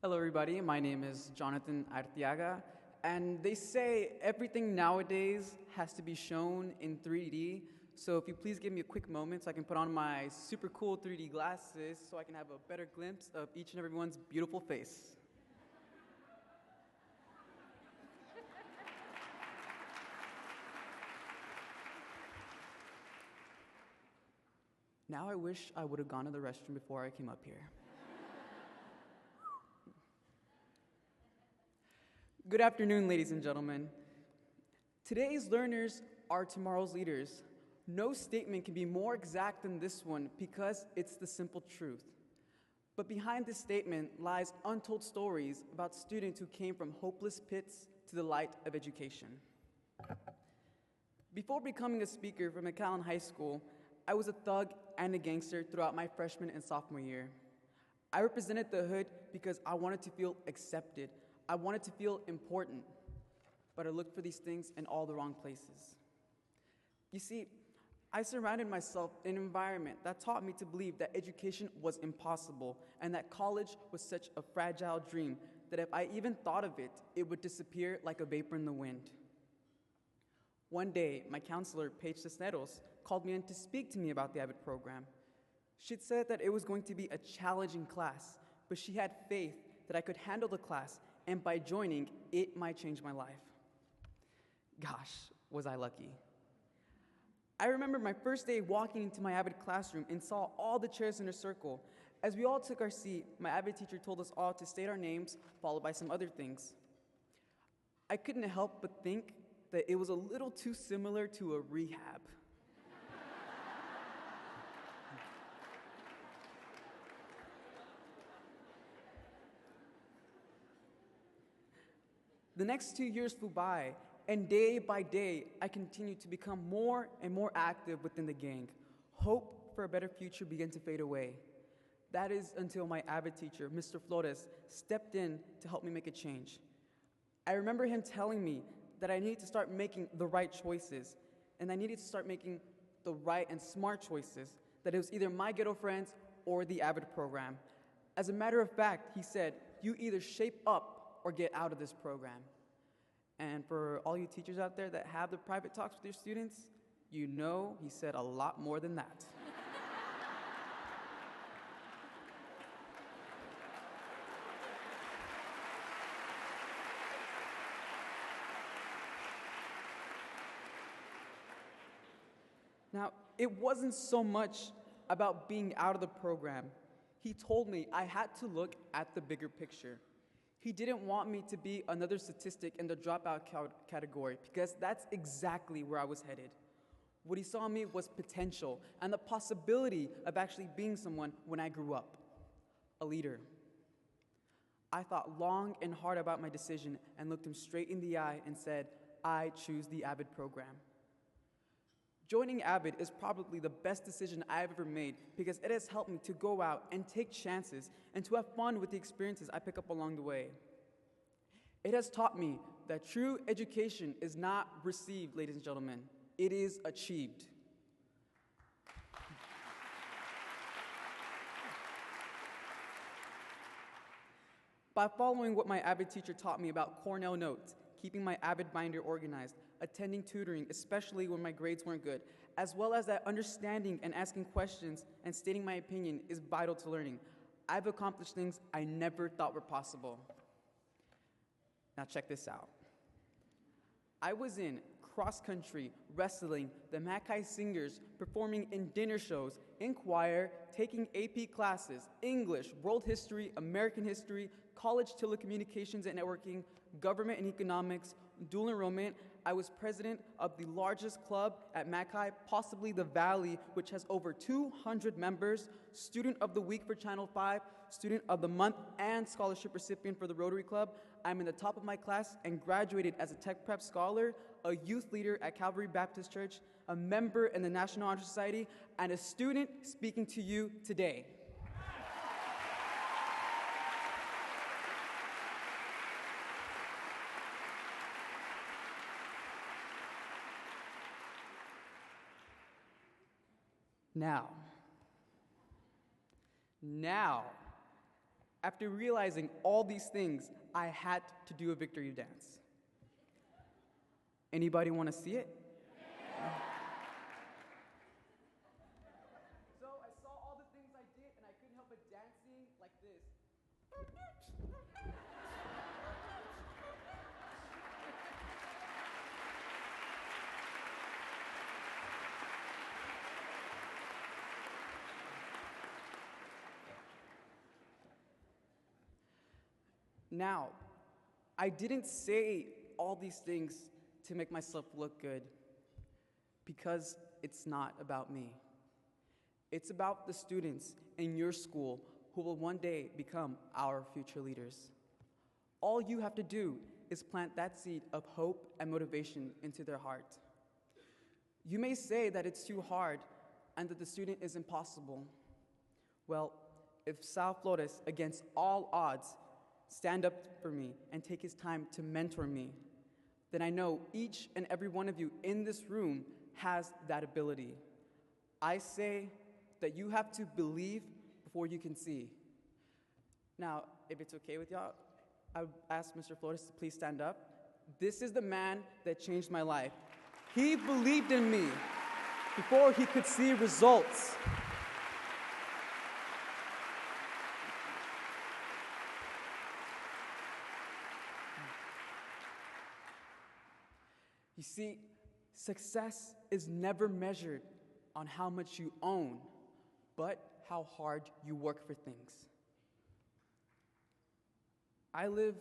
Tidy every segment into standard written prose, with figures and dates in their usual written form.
Hello, everybody. My name is Jonathan Arteaga, and they say everything nowadays has to be shown in 3D. So if you please give me a quick moment so I can put on my super cool 3D glasses so I can have a better glimpse of each and everyone's beautiful face. Now I wish I would have gone to the restroom before I came up here. Good afternoon, ladies and gentlemen. Today's learners are tomorrow's leaders. No statement can be more exact than this one because it's the simple truth. But behind this statement lies untold stories about students who came from hopeless pits to the light of education. Before becoming a speaker for McAllen High School, I was a thug and a gangster throughout my freshman and sophomore year. I represented the hood because I wanted to feel accepted. I wanted to feel important, but I looked for these things in all the wrong places. You see, I surrounded myself in an environment that taught me to believe that education was impossible and that college was such a fragile dream that if I even thought of it, it would disappear like a vapor in the wind. One day, my counselor, Paige Cisneros, called me in to speak to me about the AVID program. She'd said that it was going to be a challenging class, but she had faith that I could handle the class, and by joining, it might change my life. Gosh, was I lucky. I remember my first day walking into my AVID classroom and saw all the chairs in a circle. As we all took our seat, my AVID teacher told us all to state our names, followed by some other things. I couldn't help but think that it was a little too similar to a rehab. The next 2 years flew by, and day by day, I continued to become more and more active within the gang. Hope for a better future began to fade away. That is until my AVID teacher, Mr. Flores, stepped in to help me make a change. I remember him telling me that I needed to start making the right choices, and I needed to start making the right and smart choices, that it was either my ghetto friends or the AVID program. As a matter of fact, he said, you either shape up or get out of this program. And for all you teachers out there that have the private talks with your students, you know he said a lot more than that. Now, it wasn't so much about being out of the program. He told me I had to look at the bigger picture. He didn't want me to be another statistic in the dropout category because that's exactly where I was headed. What he saw in me was potential and the possibility of actually being someone when I grew up, a leader. I thought long and hard about my decision and looked him straight in the eye and said, I choose the AVID program. Joining AVID is probably the best decision I've ever made because it has helped me to go out and take chances and to have fun with the experiences I pick up along the way. It has taught me that true education is not received, ladies and gentlemen. It is achieved. By following what my AVID teacher taught me about Cornell notes, keeping my AVID binder organized, attending tutoring, especially when my grades weren't good, as well as that understanding and asking questions and stating my opinion is vital to learning. I've accomplished things I never thought were possible. Now check this out. I was in cross country, wrestling, the Mackay Singers, performing in dinner shows, in choir, taking AP classes, English, world history, American history, college telecommunications and networking, government and economics, dual enrollment. I was president of the largest club at Mackay, possibly the Valley, which has over 200 members, student of the week for Channel 5, student of the month, and scholarship recipient for the Rotary Club. I'm in the top of my class and graduated as a tech prep scholar, a youth leader at Calvary Baptist Church, a member in the National Honor Society, and a student speaking to you today. Now, After realizing all these things, I had to do a victory dance. Anybody want to see it? So I saw all the things I did, and I couldn't help but dancing like this. Now, I didn't say all these things to make myself look good, because it's not about me. It's about the students in your school who will one day become our future leaders. All you have to do is plant that seed of hope and motivation into their heart. You may say that it's too hard and that the student is impossible. Well, if Sal Flores, against all odds, stand up for me and take his time to mentor me, then I know each and every one of you in this room has that ability. I say that you have to believe before you can see. Now, if it's okay with y'all, I would ask Mr. Flores to please stand up. This is the man that changed my life. He believed in me before he could see results. You see, success is never measured on how much you own, but how hard you work for things. I live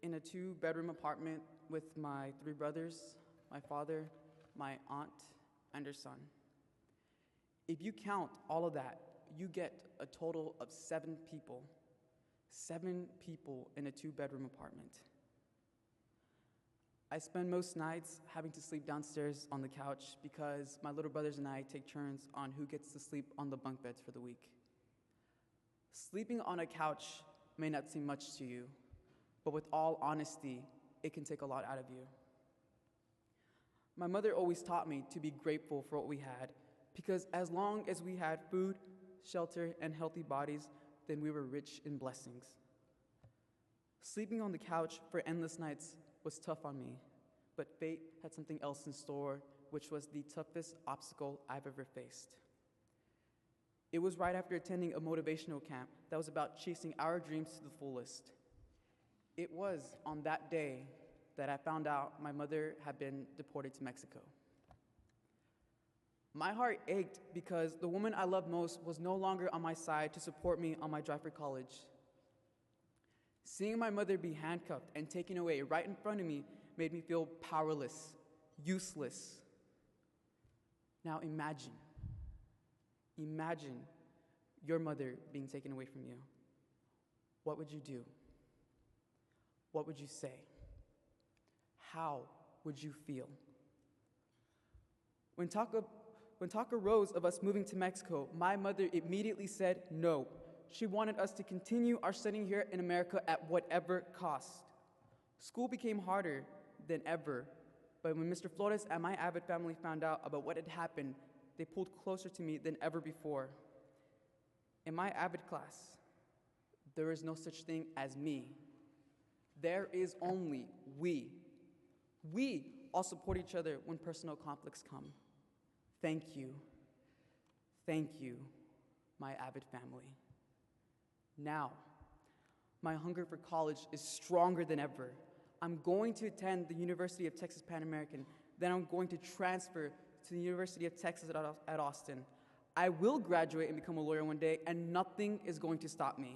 in a 2-bedroom apartment with my 3 brothers, my father, my aunt, and her son. If you count all of that, you get a total of 7 people. 7 people in a 2-bedroom apartment. I spend most nights having to sleep downstairs on the couch because my little brothers and I take turns on who gets to sleep on the bunk beds for the week. Sleeping on a couch may not seem much to you, but with all honesty, it can take a lot out of you. My mother always taught me to be grateful for what we had, because as long as we had food, shelter, and healthy bodies, then we were rich in blessings. Sleeping on the couch for endless nights was tough on me, but fate had something else in store, which was the toughest obstacle I've ever faced. It was right after attending a motivational camp that was about chasing our dreams to the fullest. It was on that day that I found out my mother had been deported to Mexico. My heart ached because the woman I loved most was no longer on my side to support me on my drive for college. Seeing my mother be handcuffed and taken away right in front of me made me feel powerless, useless. Now imagine your mother being taken away from you. What would you do? What would you say? How would you feel? When talk arose of us moving to Mexico, my mother immediately said no. She wanted us to continue our studying here in America at whatever cost. School became harder than ever, but when Mr. Flores and my AVID family found out about what had happened, they pulled closer to me than ever before. In my AVID class, there is no such thing as me. There is only we. We all support each other when personal conflicts come. Thank you. Thank you, my AVID family. Now, my hunger for college is stronger than ever. I'm going to attend the University of Texas Pan American, then I'm going to transfer to the University of Texas at Austin. I will graduate and become a lawyer one day, and nothing is going to stop me.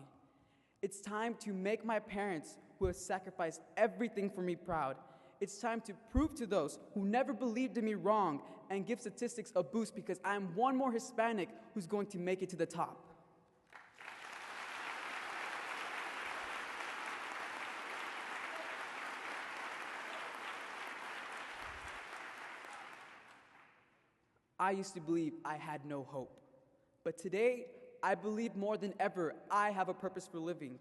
It's time to make my parents, who have sacrificed everything for me, proud. It's time to prove to those who never believed in me wrong and give statistics a boost because I'm one more Hispanic who's going to make it to the top. I used to believe I had no hope, but today I believe more than ever I have a purpose for living.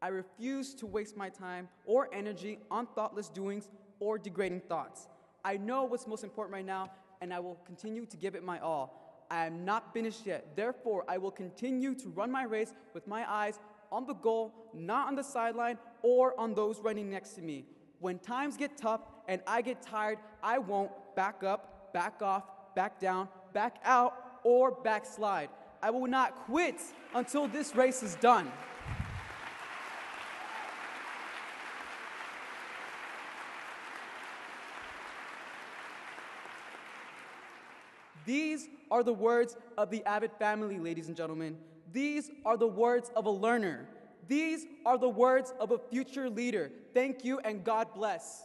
I refuse to waste my time or energy on thoughtless doings or degrading thoughts. I know what's most important right now, and I will continue to give it my all. I am not finished yet. Therefore, I will continue to run my race with my eyes on the goal, not on the sideline or on those running next to me. When times get tough and I get tired, I won't back up, back off, back down, back out, or backslide. I will not quit until this race is done. These are the words of the AVID family, ladies and gentlemen. These are the words of a learner. These are the words of a future leader. Thank you and God bless.